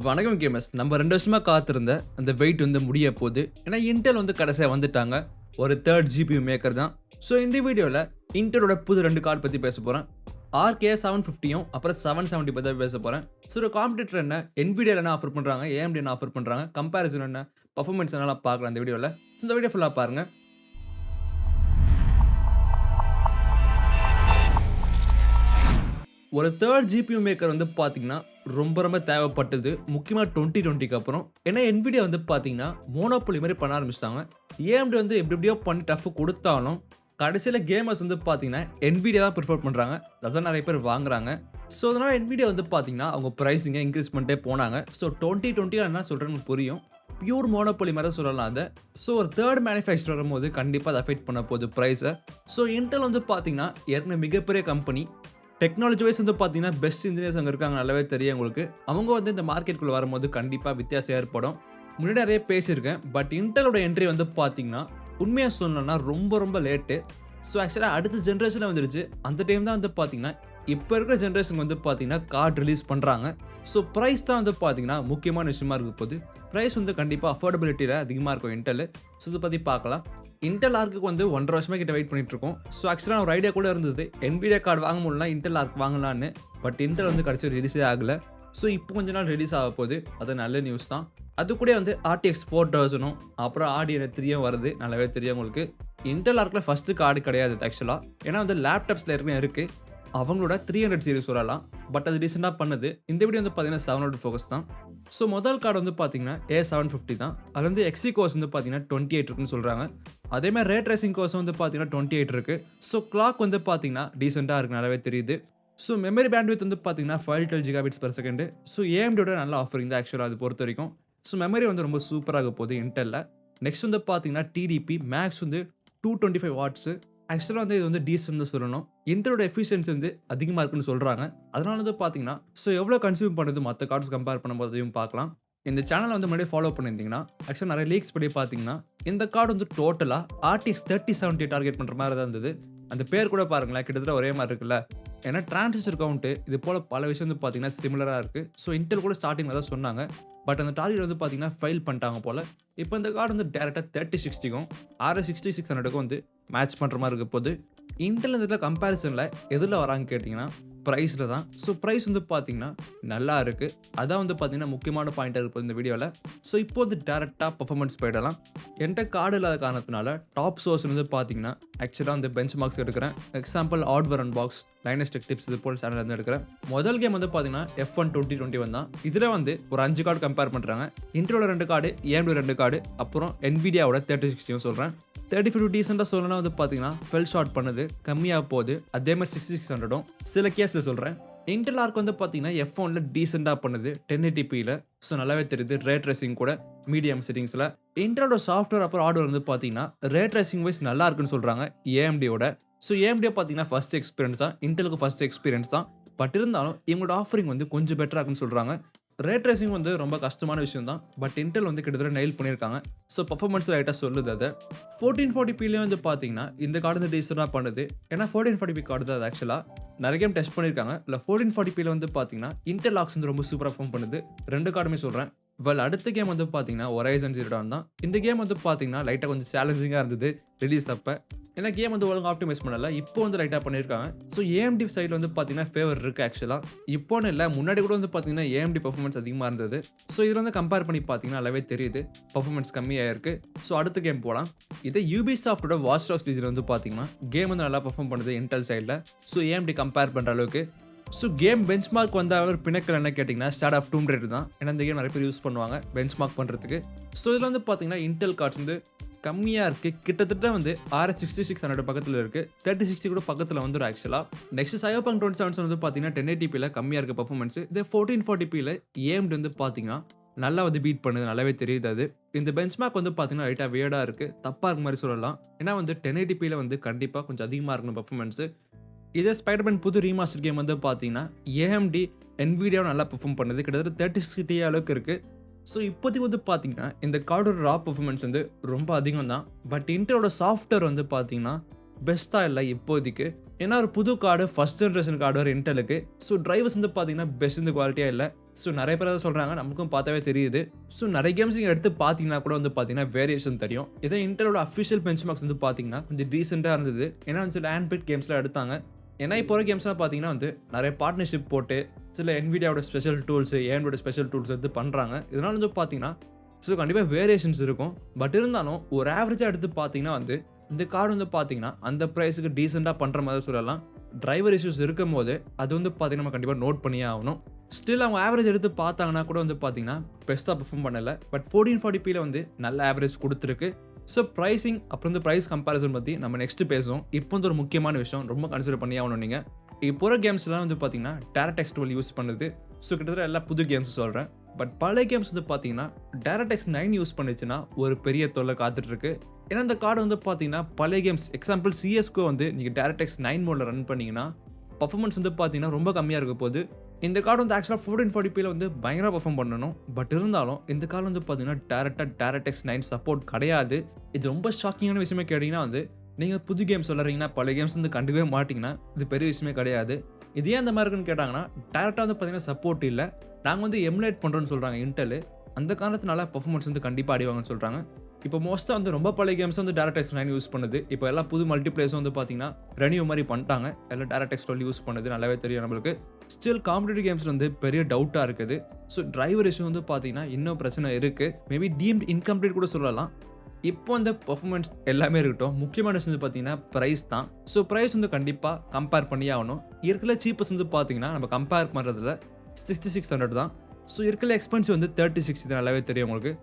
வணக்கம் கேமர்ஸ். நம்ம 2 வருஷமா காத்திருந்த அந்த வெயிட் வந்து முடிய போகுது. ஏன்னா இன்டெல் வந்து கடைசியா வந்துட்டாங்க. ஒரு 3rd ஜிபியூ மேக்கர் தான். ஸோ இந்த வீடியோவில் இன்டெலோட புது 2 கார்டு பற்றி பேச போகிறேன். A750யும் அப்புறம் 770 பற்றி பேச போகிறேன். ஸோ ஒரு காம்படிட்டர் என்ன, NVIDIA என்ன ஆஃபர் பண்ணுறாங்க, AMD என்ன ஆஃபர் பண்ணுறாங்க, கம்பேரிசன் என்ன, பர்ஃபார்மன்ஸ் என்னலாம் பார்க்கலாம் இந்த வீடியோவில். ஸோ இந்த வீடியோ ஃபுல்லாக பாருங்கள். ஒரு 3rd ஜிபியூ மேக்கர் வந்து பார்த்தீங்கன்னா ரொம்ப தேவைப்பட்டது. முக்கியமாக 2020க்கு அப்புறம். ஏன்னா NVIDIA வந்து பார்த்தீங்கன்னா மோனோபோலி மாதிரி பண்ண ஆரம்பிச்சிட்டாங்க. AMD வந்து எப்படியோ பண்ணி டஃப் கொடுத்தாலும் கடைசியில் கேமர்ஸ் வந்து பார்த்தீங்கன்னா NVIDIA தான் ப்ரிஃபர் பண்ணுறாங்க. அதான் நிறைய பேர் வாங்குறாங்க. ஸோ அதனால் NVIDIA வந்து பார்த்தீங்கன்னா அவங்க ப்ரைஸிங்கை இன்க்ரீஸ் பண்ணிட்டே போனாங்க. ஸோ 2020 என்ன சொல்கிறேன்னு புரியும். பியூர் மோனோபோலி மாதிரி சொல்லலாம் அதை. ஸோ ஒரு 3rd மேனுஃபேக்சர் வரும்போது கண்டிப்பாக அதை அஃபெக்ட் பண்ண போகுது ப்ரைஸை. ஸோ இன்டெல் வந்து பார்த்தீங்கன்னா ஏற்கனவே மிகப்பெரிய கம்பெனி. டெக்னாலஜி வைஸ் வந்து பார்த்தீங்கன்னா பெஸ்ட் இன்ஜினியர்ஸ் அங்கே இருக்காங்க, நல்லாவே தெரியும் உங்களுக்கு. அவங்க வந்து இந்த மார்க்கெட்டுக்குள்ளே வரும்போது கண்டிப்பாக வித்தியாசம் ஏற்படும். முன்னாடி நிறைய பேசியிருக்கேன். பட் இன்டெலோட என்ட்ரி வந்து பார்த்தீங்கன்னா உண்மையாக சொல்லணும்னா ரொம்ப லேட்டு. ஸோ ஆக்சுவலாக அடுத்த ஜென்ரேஷனில் வந்துருச்சு. அந்த டைம் தான் வந்து பார்த்தீங்கன்னா இப்போ இருக்கிற ஜென்ரேஷன் வந்து பார்த்தீங்கன்னா கார்டு ரிலீஸ் பண்ணுறாங்க. ஸோ ப்ரைஸ் தான் வந்து பார்த்தீங்கன்னா முக்கியமான விஷயமா இருக்க போகுது. ப்ரைஸ் வந்து கண்டிப்பாக அஃபோர்டபிலிட்டியில் அதிகமாக இருக்கும் இன்டெல். ஸோ இதை பற்றி பார்க்கலாம். இன்டெல் ஆர்க்கு வந்து 1.5 வருஷமாக கிட்ட வெயிட் பண்ணிட்டு இருக்கோம். ஸோ ஆக்சுவலாக ஒரு ஐடியா கூட இருந்தது, NVIDIA கார்டு வாங்க முடியலாம், இன்டெல் ஆர்க் வாங்கலான்னு. பட் இன்டெல் வந்து கடைசி ரிலீஸே ஆகலை. ஸோ இப்போ கொஞ்ச நாள் ரிலீஸ் ஆக போகுது. அது நல்ல நியூஸ் தான். அது கூட வந்து RTX 4000ம் அப்புறம் RDNA 3யும் வருது, நல்லாவே தெரியும் உங்களுக்கு. இன்டெல் ஆர்க்கில் ஃபஸ்ட்டு கார்டு கிடையாது ஆக்சுவலாக. ஏன்னா வந்து லேப்டாப்ஸில் ஏற்கனவே இருக்குது. அவங்களோட 300 சீரிஸ் சொல்லலாம். பட் அது ரீசெண்டாக பண்ணது. இந்த வீடியோ வந்து பார்த்தீங்கன்னா 700 ஃபோக்கஸ் தான். ஸோ முதல் கார்டு வந்து பார்த்தீங்கன்னா A750 தான். அதில் வந்து XC கோர்ஸ் வந்து பார்த்தீங்கன்னா 28 இருக்குன்னு சொல்கிறாங்க. அதேமாதிரி ரே ட்ரேசிங் கோர்ஸ் வந்து பார்த்தீங்கன்னா 28 இருக்குது. ஸோ கிளாக் வந்து பார்த்தீங்கன்னா டீசெண்டாக இருக்குது, நல்லாவே தெரியுது. ஸோ மெமரி பேண்ட்வித் வந்து பார்த்தீங்கன்னா 512 GB/s. ஸோ AMDயோட நல்ல ஆஃபரிங் தான் ஆக்சுவலாக அது பொறுத்த வரைக்கும். ஸோ மெமரி வந்து ரொம்ப சூப்பராக போகுது இன்டெல்லில். நெக்ஸ்ட் வந்து பார்த்தீங்கன்னா TDP மேக்ஸ் வந்து 225 வாட்ஸு. ஆக்சுவலாக வந்து இது வந்து டீசென்ட் சொல்லணும். இன்டரோட எஃபிஷியன்சி வந்து அதிகமாக இருக்குன்னு சொல்கிறாங்க. அதனால வந்து பார்த்தீங்கன்னா ஸோ எவ்வளோ கன்சியூம் பண்ணுறது மற்ற கார்ட்ஸ் கம்பேர் பண்ணும்போது அதையும் பார்க்கலாம். இந்த சேனலை வந்து முன்னாடியே ஃபாலோ பண்ணியிருந்தீங்கன்னா ஆக்சுவலாக நிறைய லீக்ஸ் படி பார்த்தீங்கன்னா இந்த கார்டு வந்து டோட்டலாக RTX 3070 டார்கெட் பண்ணுற மாதிரி தான் இருந்தது. அந்த பேர் கூட பாருங்களேன், கிட்டத்தட்ட ஒரே மாதிரி இருக்குல்ல. ஏன்னா டிரான்சிஸ்டர் கவுண்ட்டு இது போல் பல விஷயம் வந்து பார்த்தீங்கன்னா சிமிலராக இருக்குது. ஸோ இன்டெல் கூட ஸ்டார்டிங்கில் தான் சொன்னாங்க. பட் அந்த டார்கெட் வந்து பார்த்தீங்கன்னா ஃபைல் பண்ணிட்டாங்க போல். இப்போ இந்த கார்டு வந்து டேரெக்டாக 3060க்கும் RX 6600க்கும் வந்து மேட்ச் பண்ணுற மாதிரி இருக்க போது. இன்டெல் இதில் கம்பேரிசனில் எதில் வராங்க கேட்டிங்கன்னா ப்ரைஸில் தான். ஸோ ப்ரைஸ் வந்து பார்த்தீங்கன்னா நல்லா இருக்குது. அதான் வந்து பார்த்தீங்கன்னா முக்கியமான பாயிண்ட்டாக இருப்பது இந்த வீடியோவில். ஸோ இப்போ வந்து டேரெக்டாக பர்ஃபார்மன்ஸ் போயிடலாம். என்கிட்ட கார்டு இல்லாத காரணத்தினால டாப் சோர்ஸ் வந்து பார்த்தீங்கன்னா ஆக்சுவலாக வந்து பெஞ்ச் மார்க்ஸ் எடுக்கிறேன். Example hardware unboxed, Linus tech tips இது போல் சேனல் வந்து எடுக்கிறேன். முதல் கேம் வந்து பார்த்தீங்கன்னா F1 2021 தான். இதில் வந்து ஒரு 5 கார்டு கம்பேர் பண்ணுறாங்க. இன்டரோட 2 கார்டு, AMD 2 கார்டு, அப்புறம் NVIDIAவோட 3060 சொல்கிறேன். 3050 டீசெண்டாக சொல்லணும்னா வந்து பார்த்தீங்கன்னா ஃபெல் ஷார்ட் பண்ணுது, கம்மியாக போகுது. அதே மாதிரி 6600ம் சில கேஸில் சொல்கிறேன். இன்டெல் ஆர்க் வந்து பார்த்தீங்கன்னா F1ல டீசெண்டாக பண்ணுது 1080pல. ஸோ நல்லாவே தெரியுது. ரே ட்ரேசிங் கூட மீடியம் செட்டிங்ஸில். இன்டெலோட சாஃப்ட்வேர் அப்புறம் ஹார்ட்வேர் வந்து பார்த்தீங்கன்னா ரே ட்ரேசிங் வைஸ் நல்லா இருக்குன்னு சொல்கிறாங்க AMDயோட. ஸோ AMD பார்த்தீங்கன்னா ஃபர்ஸ்ட் எக்ஸ்பீரியன்ஸ் தான், இன்டெலுக்கு ஃபர்ஸ்ட் எக்ஸ்பீரியன்ஸ் தான். பட் இருந்தாலும் இவங்களோட ஆஃபரிங் வந்து கொஞ்சம் பெட்டராக இருக்குன்னு சொல்கிறாங்க. ரே ட்ரேசிங் வந்து ரொம்ப கஷ்டமான விஷயம் தான். பட் இன்டெல் வந்து கிட்டத்தட்ட நெயில் பண்ணியிருக்காங்க. ஸோ பர்ஃபார்மன்ஸ் லைட்டாக சொல்லுது அதை. 1440pலேயும் வந்து பார்த்தீங்கன்னா இந்த கார்டு வந்து டீசெண்டாக பண்ணுது. ஏன்னா 1440p கார்டு தான் அது ஆக்சுவலாக. நிறைய கேம் டெஸ்ட் பண்ணியிருக்காங்க. இல்லை 1440pல வந்து பார்த்தீங்கன்னா இன்டெல் ஆக்ஸ் வந்து ரொம்ப சூப்பராக பர்ஃபார்ம் பண்ணுது. 2 கார்டுமே சொல்கிறேன். அடுத்த கேம் வந்து பார்த்தீங்கன்னா Horizon Zero Dawn தான். இந்த கேம் வந்து பார்த்தீங்கன்னா லைட்டாக கொஞ்சம் சேலஞ்சிங்காக இருந்தது ரிலீஸ் அப்போ. ஏன்னா கேம் வந்து ஒழுங்காக ஆப்டிமைஸ் பண்ணல. இப்போ வந்து லைட்டாக பண்ணியிருக்காங்க. ஸோ AMD சைடில் வந்து பார்த்தீங்கன்னா ஃபேவர் இருக்குது ஆக்சுவலாக. இப்போன்னு இல்லை, முன்னாடி கூட வந்து பார்த்தீங்கன்னா AMD பர்ஃபார்மன்ஸ் அதிகமாக இருந்தது. ஸோ இதில் வந்து கம்பேர் பண்ணி பார்த்தீங்கன்னா நல்லாவே தெரியுது பர்ஃபார்மன்ஸ் கம்மியாக இருக்குது. ஸோ அடுத்த கேம் போகலாம். இதே Ubisoftோட Watch Dogs Legion வந்து பார்த்தீங்கன்னா கேம் வந்து நல்லா பர்ஃபார்ம் பண்ணுது இன்டெல் சைடில். ஸோ AMD கம்பேர் பண்ணுற அளவுக்கு. ஸோ கேம் பெஞ்ச் மார்க் வந்து அவர் பிணக்கல் என்ன கேட்டிங்கன்னா ஸ்டார்ட் ஆஃப் Tomb Raider தான். ஏன்னா இந்த கேம் நிறைய பேர் யூஸ் பண்ணுவாங்க பெஞ்ச் மார்க் பண்ணுறதுக்கு. ஸோ இதில் வந்து பார்த்தீங்கன்னா இன்டெல் கார்ட்ஸ் வந்து கம்மியாக இருக்குது. கிட்டத்தட்ட வந்து RX 6600 பக்கத்தில் இருக்குது. 3060 கூட பக்கத்தில் வந்துடும் ஆக்சுவலாக. நெக்ஸ்ட் Cyberpunk 2077 வந்து பார்த்தீங்கன்னா 1080pல கம்மியாக இருக்க பர்ஃபார்மன்ஸ். இதே 1440pல AMD வந்து பார்த்தீங்கன்னா நல்லா வந்து பீட் பண்ணுது, நல்லாவே தெரியுது அது. இந்த பெஞ்ச் மார்க் வந்து பார்த்தீங்கன்னா லைட்டாக வியர்டாக இருக்குது, தப்பாக இருக்க மாதிரி சொல்லலாம். ஏன்னா வந்து 1080pல வந்து கண்டிப்பாக கொஞ்சம் அதிகமாக இருக்கணும் பர்ஃபார்மன்ஸு. இதே ஸ்பைடர்மேன் புது ரீமாஸ்டர் கேம் வந்து பார்த்தீங்கன்னா AMD NVIDIA நல்லா பெர்ஃபார்ம் பண்ணுது. கிட்டத்தட்ட 3060 Ti அளவுக்கு இருக்குது. ஸோ இப்போதைக்கு வந்து பார்த்தீங்கன்னா இந்த கார்டோட ரா பெர்ஃபார்மன்ஸ் வந்து ரொம்ப அதிகம் தான். பட் இன்டரோட சாஃப்ட்வேர் வந்து பார்த்தீங்கன்னா பெஸ்ட்டாக இல்லை இப்போதைக்கு. ஏன்னா ஒரு புது கார்டு, ஃபர்ஸ்ட் ஜென்ரேஷன் கார்டு இன்டெலுக்கு. ஸோ டிரைவர்ஸ் வந்து பார்த்தீங்கன்னா பெஸ்ட் இந்த குவாலிட்டியாக இல்லை. ஸோ நெறைய பேர் அத சொல்றாங்க. நமக்கும் பார்த்தாவே தெரியுது. ஸோ நெறைய கேம்ஸ் நீங்க எடுத்து பார்த்தீங்கன்னா கூட வந்து பார்த்தீங்கன்னா, வேரியேஷன் தெரியும். இதே இன்டெலோட அஃபிஷியல் பெஞ்ச்மார்க்ஸ் வந்து பார்த்தீங்கன்னா, கொஞ்சம் டீசென்ட்டா இருந்தது. ஏன்னா சில ஹேண்ட் பில்ட் கேம்ஸ்லாம் எடுத்தாங்க. ஏன்னா இப்போ வர கேம்ஸ்லாம் பார்த்தீங்கன்னா வந்து நெறைய பார்ட்னர்ஷிப் போட்டு, சில NVIDIAவோட ஸ்பெஷல் டூல்ஸ், AMDோட ஸ்பெஷல் டூல்ஸ் எடுத்து பண்றாங்க. இதனால வந்து பார்த்தீங்கன்னா, ஸோ கண்டிப்பா வேரியேஷன்ஸ் இருக்கும். பட் இருந்தாலும் ஒரு ஆவரேஜா எடுத்து பார்த்தீங்கன்னா வந்து, இந்த கார்டு வந்து பார்த்தீங்கன்னா, அந்த பிரைஸ்க்கு டீசென்ட்டா பண்ற மாதிரி சொல்லலாம். டிரைவர் இஷ்யூஸ் இருக்கும்போது, அது வந்து பார்த்தீங்கன்னா, நம்ம கண்டிப்பா நோட் பண்ணியே ஆகணும். ஸ்டில் அவங்க ஆவரேஜ் எடுத்து பார்த்தாங்கன்னா கூட வந்து பார்த்தீங்கன்னா, பெஸ்ட்டா பெர்ஃபார்ம் பண்ணல. பட் 1440pல வந்து நல்ல ஆவரேஜ் குடுத்திருக்கு. ஸோ பிரைசிங் அப்புறம் வந்து பிரைஸ் கம்பேரிசன் பத்தி நம்ம நெக்ஸ்ட் பேசுவோம். இப்போ வந்து ஒரு முக்கியமான விஷயம் ரொம்ப கன்சிடர் பண்ணி ஆகணும் நீங்க. இப்போ வர கேம்ஸ்லாம் வந்து பார்த்தீங்கன்னா, DirectX 12 யூஸ் பண்ணுது. ஸோ கிட்டத்தட்ட எல்லா புது கேம்ஸ் சொல்றேன். பட் பழைய கேம்ஸ் வந்து பார்த்தீங்கன்னா, DirectX 9 யூஸ் பண்ணுச்சுன்னா ஒரு பெரிய தொல்லை காத்துட்டு இருக்கு. ஏன்னா இந்த கார்டு வந்து பார்த்தீங்கன்னா, பழைய கேம்ஸ் எக்ஸாம்பிள் CS:GO வந்து நீங்க DirectX 9 மோட்ல ரன் பண்ணீங்கன்னா, பெர்ஃபார்மன்ஸ் வந்து பார்த்தீங்கன்னா ரொம்ப கம்மியா இருக்க போது. இந்த கார்டு வந்து ஆக்சுவலா 1440pல வந்து பயங்கரமா பெர்ஃபார்ம் பண்ணணும். பட் இருந்தாலும் இந்த கார்டு வந்து பார்த்தீங்கன்னா, DirectX 9 சப்போர்ட் கிடையாது. இது ரொம்ப ஷாக்கிங்கான விஷயமே கேட்டீங்கன்னா வந்து, நீங்க புது கேம்ஸ் விளையாடுறீங்கன்னா, பழைய கேம்ஸ் வந்து கண்டுக்கவே மாட்டீங்கன்னா, இது பெரிய விஷயமே கிடையாது. இது ஏன் இந்த மாரி இருக்குன்னு கேட்டாங்கன்னா, டைரக்ட்டா வந்து பார்த்தீங்கன்னா சப்போர்ட் இல்ல. நாங்க வந்து எமுலேட் பண்றோம்னு சொல்றாங்க இன்டெல். அந்த காரணத்தினால பெர்ஃபார்மன்ஸ் வந்து கண்டிப்பா அடிவாங்கன்னு சொல்றாங்க. இப்போ மோஸ்ட்டா வந்து ரொம்ப பழைய கேம்ஸ் வந்து DirectX 9 யூஸ் பண்ணுது. இப்போ எல்லா புது மல்டிப்ளேயர்ஸும் வந்து பார்த்தீங்கன்னா, ரெனியூ மாரி பண்ணிட்டாங்க. எல்லாம் DirectX 12 யூஸ் பண்ணுது. நல்லாவே தெரியும் நம்மளுக்கு. ஸ்டில் காம்படிட்டிவ் கேம்ஸ்ல வந்து பெரிய டவுட்டா இருக்குது. ஸோ டிரைவர் இஷ்யூ வந்து பார்த்தீங்கன்னா, இன்னும் பிரச்சனை இருக்கு. மேபி டீம்ட் இன்கம்ப்ளீட் கூட சொல்லலாம். இப்போ அந்த பெர்ஃபார்மன்ஸ் எல்லாமே இருக்கட்டும். முக்கியமான விஷயம் வந்து பார்த்தீங்கன்னா, பிரைஸ் தான். ஸோ பிரைஸ் வந்து கண்டிப்பா கம்பேர் பண்ணியே ஆகணும். இருக்கிற சீப்பஸ்ட் வந்து பார்த்தீங்கன்னா, நம்ம கம்பேர் பண்றதுல 6600 தான். ஸோ இருக்கிற எக்ஸ்பென்சிவ் வந்து 3060 இது நல்லாவே தெரியும் உங்களுக்கு.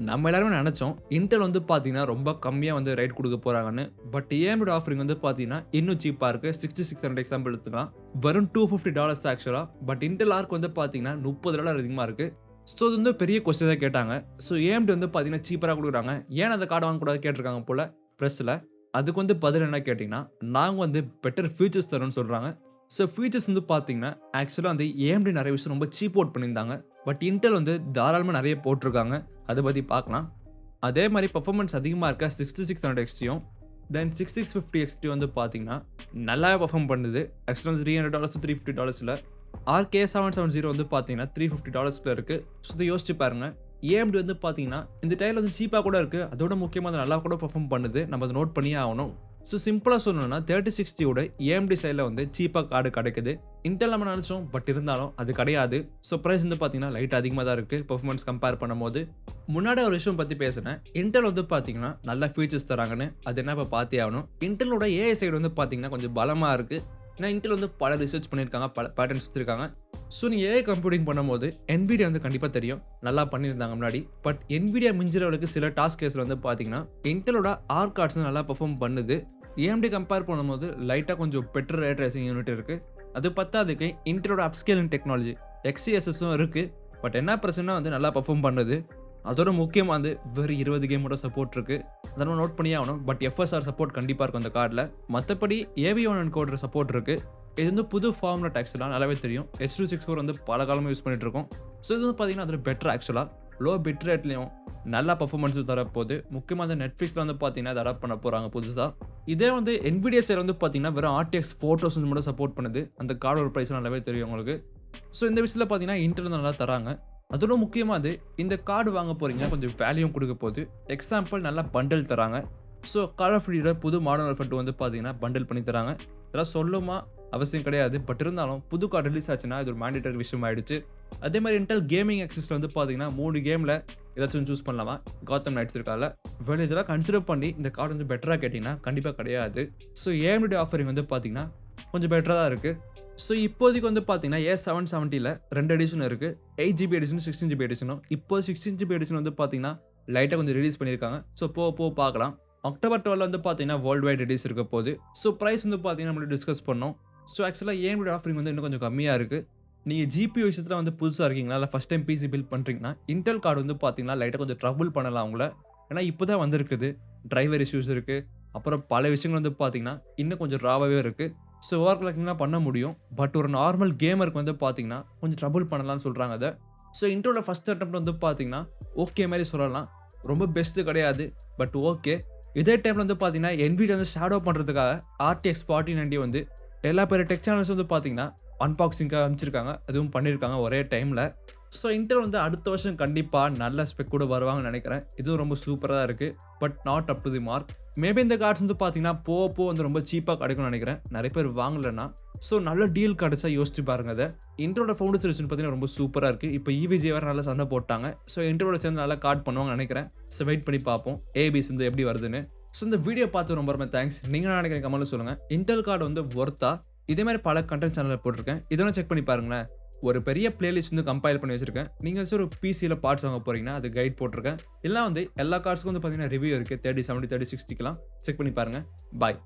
நம்ம எல்லாருமே நெனச்சோம், இன்டெல் வந்து பார்த்தீங்கன்னா, ரொம்ப கம்மியா வந்து ரேட் குடுக்க போறாங்கன்னு. பட் AMD ஆஃபரிங் வந்து பார்த்தீங்கன்னா, இன்னும் சீப்பா இருக்கு. 6600 எக்ஸாம்பிள் எடுத்துக்கலாம். வெறும் $250 ஆக்சுவலா. பட் இன்டெல் ஆர்க் வந்து பார்த்தீங்கன்னா, $30 அதிகமா இருக்கு. ஸோ இது வந்து பெரிய கொஸ்டின் தான் கேட்டாங்க. ஸோ AMD வந்து பார்த்தீங்கன்னா, சீப்பரா குடுக்குறாங்க. ஏன் அந்த கார்டு வாங்கக்கூடாதுன்னு கேட்டிருக்காங்க போல பிரஸ்ல. அதுக்கு வந்து பதில் என்ன கேட்டீங்கன்னா, நாங்க வந்து பெட்டர் ஃபீச்சர்ஸ் தரோம்னு சொல்றாங்க. ஸோ ஃபீச்சர்ஸ் வந்து பார்த்தீங்கன்னா, ஆக்சுவலா வந்து AMD நெறைய விஷயம் ரொம்ப சீப் அவுட் பண்ணியிருந்தாங்க. பட் இன்டெல் வந்து தாராளமா நெறைய போட்டிருக்காங்க. அத பத்தி பார்க்கலாம். அதே மாரி பெர்ஃபார்மன்ஸ் அதிகமா இருக்க 6600 XTயும், தென் 6650 XT வந்து பார்த்தீங்கன்னா, நல்லாவே பெர்ஃபார்ம் பண்ணுது. ஆக்சுவலா $300 to $350ல. ஆர்க் A770 வந்து பார்த்தீங்கன்னா, $350ல இருக்கு. ஸோ இத யோசிச்சு பாருங்க. AMD வந்து பார்த்தீங்கன்னா, இந்த டைம்ல வந்து சீப்பா கூட இருக்கு. அதோட முக்கியமா அது நல்லா கூட பெர்ஃபார்ம் பண்ணுது. நம்ம அத நோட் பண்ணியே ஆகணும். ஸோ சிம்பிளா சொல்லணும்னா 3060யோட AMD சைட்ல வந்து சீப்பா கார்டு கிடைக்குது. இன்டெல் நம்ம நெனச்சோம். பட் இருந்தாலும் அது கிடையாது. ஸோ பிரைஸ் வந்து பார்த்தீங்கன்னா, லைட்டா அதிகமா தான் இருக்கு. பெர்ஃபார்மன்ஸ் கம்பேர் பண்ணும்போது. முன்னாடி ஒரு விஷயம் பத்தி பேசினேன். இன்டெல் வந்து பார்த்தீங்கன்னா, நல்ல ஃபீச்சர்ஸ் தராங்கன்னு. அது என்ன இப்ப பார்த்தே ஆகணும். இன்டெலோட AI சைடு வந்து பார்த்தீங்கன்னா, கொஞ்சம் பலமா இருக்கு. ஏன்னா இன்டெல் வந்து பல ரிசர்ச் பண்ணியிருக்காங்க. பல பேட்டர்ன்ஸ் வச்சிருக்காங்க. ஸோ நீங்க AI கம்ப்யூட்டிங் பண்ணும்போது NVIDIA வந்து கண்டிப்பா தெரியும். நல்லா பண்ணியிருந்தாங்க முன்னாடி. பட் NVIDIA மிஞ்சுற அளவுக்கு சில டாஸ்க் கேஸ்ல வந்து பார்த்தீங்கன்னா, இன்டெலோட ஆர்க் கார்ட்ஸ் நல்லா பெர்ஃபார்ம் பண்ணுது. AMD கம்பேர் பண்ணும்போது லைட்டா கொஞ்சம் பெட்டர் ரே ட்ரேசிங் யூனிட் இருக்கு. அது பத்தாததுக்கு இன்டெலோட அப்ஸ்கேலிங் டெக்னாலஜி XeSSம் இருக்கு. பட் என்ன பிரச்சனைனா வந்து நல்லா பெர்ஃபார்ம் பண்ணுது. அதோட முக்கியமா வந்து வெறும் 20 கேமோட சப்போர்ட் இருக்கு. அத நம்ம நோட் பண்ணியே ஆகணும். பட் FSR சப்போர்ட் கண்டிப்பா இருக்கும் அந்த கார்டுல. மத்தபடி AV1 என்கோடர் சப்போர்ட் இருக்கு. இது வந்து புது ஃபார்முலா ஆக்சுவலா நல்லாவே தெரியும். H.264 வந்து பல காலமா யூஸ் பண்ணிட்டு இருக்கோம். ஸோ இது வந்து பார்த்தீங்கன்னா, அது பெட்டர் ஆக்சுவலா. லோ பிட் ரேட்லயும் நல்ல பெர்ஃபார்மன்ஸ் தரப்போகுது. முக்கியமா அந்த Netflixல வந்து பார்த்தீங்கன்னா, அத அடாப்ட் பண்ண போறாங்க புதுசா. இதே வந்து NVIDIA சைடு வந்து பார்த்தீங்கன்னா, வெறும் RTX 4000 மட்டும் சப்போர்ட் பண்ணுது. அந்த கார்டோட பிரைஸ் நல்லாவே தெரியும் உங்களுக்கு. ஸோ இந்த விஷயத்துல பார்த்தீங்கன்னா, இன்டெல் நல்லா தராங்க. அதோட முக்கியமா அது இந்த கார்டு வாங்க போறீங்க கொஞ்சம் வேல்யூவும் குடுக்க போகுது. எக்ஸாம்பிள் நல்லா பண்டில் தராங்க. ஸோ கால் ஆஃப் டியூட்டியோட புது மாடர்ன் வார்ஃபேர் 2 வந்து பார்த்தீங்கன்னா, பண்டில் பண்ணி தராங்க. இதெல்லாம் சொல்லணுமா அவசியம் கிடையாது. பட் இருந்தாலும் புது கார்டு ரிலீஸ் ஆச்சுன்னா, இது ஒரு மேண்டேட்டரி விஷயம் ஆயிடுச்சு. அதே மாரி இன்டெல் கேமிங் ஆக்சஸ்ல வந்து பார்த்தீங்கன்னா, 3 கேம்ல ஏதாச்சும் சூஸ் பண்ணலாமா? Gotham Knights இருக்கால. வேற இதெல்லாம் கன்சிடர் பண்ணி இந்த கார்டு வந்து பெட்டரா கேட்டீங்கன்னா, கண்டிப்பா கிடையாது. ஸோ AMD ஆஃபரிங் வந்து பார்த்தீங்கன்னா, கொஞ்சம் பெட்டரா தான் இருக்கு. ஸோ இப்போதைக்கு வந்து பார்த்தீங்கன்னா, A770ல 2 எடிஷன் இருக்கு. 8GB எடிஷனும், 16GB எடிஷனும். இப்போ 16GB எடிஷன் வந்து பார்த்தீங்கன்னா, லைட்டா கொஞ்சம் ரிலீஸ் பண்ணியிருக்காங்க. ஸோ போக போக பார்க்கலாம். அக்டோபர் 12 வந்து பார்த்தீங்கன்னா, வேர்ல்ட் வைட் ரிலீஸ் இருக்க போகுது. ஸோ பிரைஸ் வந்து பார்த்தீங்கன்னா, நம்ம டிஸ்கஸ் பண்ணோம். ஸோ ஆக்சுவலா AMD ஆஃபரிங் வந்து இன்னும் கொஞ்சம் கம்மியா இருக்கு. நீங்க GPU விஷயத்துல வந்து புதுசா இருக்கீங்களா? இல்ல ஃபர்ஸ்ட் டைம் PC பில்ட் பண்றீங்கன்னா, இன்டெல் கார்டு வந்து பார்த்தீங்கன்னா, லைட்டா கொஞ்சம் ட்ரபிள் பண்ணலாம் உங்கள. ஏன்னா இப்போ தான் வந்திருக்குது. டிரைவர் இஷ்யூஸ் இருக்கு. அப்புறம் பல விஷயங்கள் வந்து பார்த்தீங்கன்னா, இன்னும் கொஞ்சம் ராவாவே இருக்கு. ஸோ ஓவர் கிளாக்கிங்லாம் பண்ண முடியும். பட் ஒரு நார்மல் கேமருக்கு வந்து பார்த்தீங்கன்னா, கொஞ்சம் ட்ரபிள் பண்ணலாம்னு சொல்றாங்க அத. ஸோ இன்டெலோட ஃபர்ஸ்ட் அட்டெம்ப்ட் வந்து பார்த்தீங்கன்னா, ஓகே மாரி சொல்லலாம். ரொம்ப பெஸ்ட் கிடையாது. But okay. இதே டைம்ல வந்து பார்த்தீங்கன்னா, NVIDIA வந்து ஷேடோ பண்றதுக்காக RTX 4090 வந்து எல்லா பெரிய டெக் சேனல்ஸ் வந்து பார்த்தீங்கன்னா, அன்பாக்சிங்காக அனுப்பிச்சிருக்காங்க. அதுவும் பண்ணியிருக்காங்க ஒரே டைம்ல. ஸோ இன்டெல் வந்து அடுத்த வருஷம் கண்டிப்பா நல்ல ஸ்பெக் கூட வருவாங்கன்னு நினைக்கிறேன். இதுவும் ரொம்ப சூப்பரா தான் இருக்கு. But not up to the mark. Maybe இந்த கார்ட்ஸ் வந்து பார்த்தீங்கன்னா, போக வந்து ரொம்ப சீப்பா கிடைக்கும்னு நினைக்கிறேன். நெறைய பேர் வாங்கலன்னா. ஸோ நல்ல டீல் கிடைச்சா யோசிச்சு பாருங்க அத. இன்டெலோட ஃபவுண்டர்ஸ் எடிஷன் பார்த்தீங்கன்னா ரொம்ப சூப்பரா இருக்கு. இப்போ EVGA வேற நல்லா சண்டை போட்டாங்க. ஸோ இன்டெலோட சேர்ந்து நல்லா கார்ட் பண்ணுவாங்கன்னு நினைக்கிறேன். ஸோ வெயிட் பண்ணி பார்ப்போம். ஏபிஸ் வந்து எப்படி வருதுன்னு. ஸோ இந்த வீடியோ பார்த்து ரொம்ப தேங்க்ஸ். நீங்க என்ன நினைக்கிறீங்க கமெண்ட்ல சொல்லுங்க. இன்டெல் கார்டு வந்து ஒர்த்தா? இதே மாதிரி பல கண்டென்ட் சேனல்ல போட்டிருக்கேன். இதெல்லாம் செக் பண்ணி பாருங்களேன். ஒரு பெரிய பிளேலிஸ்ட் வந்து கம்பைல் பண்ணி வச்சிருக்கேன். நீங்க ஒரு பிசில பார்ட்ஸ் வாங்க போறீங்கன்னா அது கைட் போட்டிருக்கேன். இல்லனா வந்து எல்லா கார்ட்ஸ்க்கும் வந்து பார்த்தீங்கன்னா ரிவ்யூ இருக்கு. 3070, 3060க்குலாம் செக் பண்ணி பாருங்க. பாய்.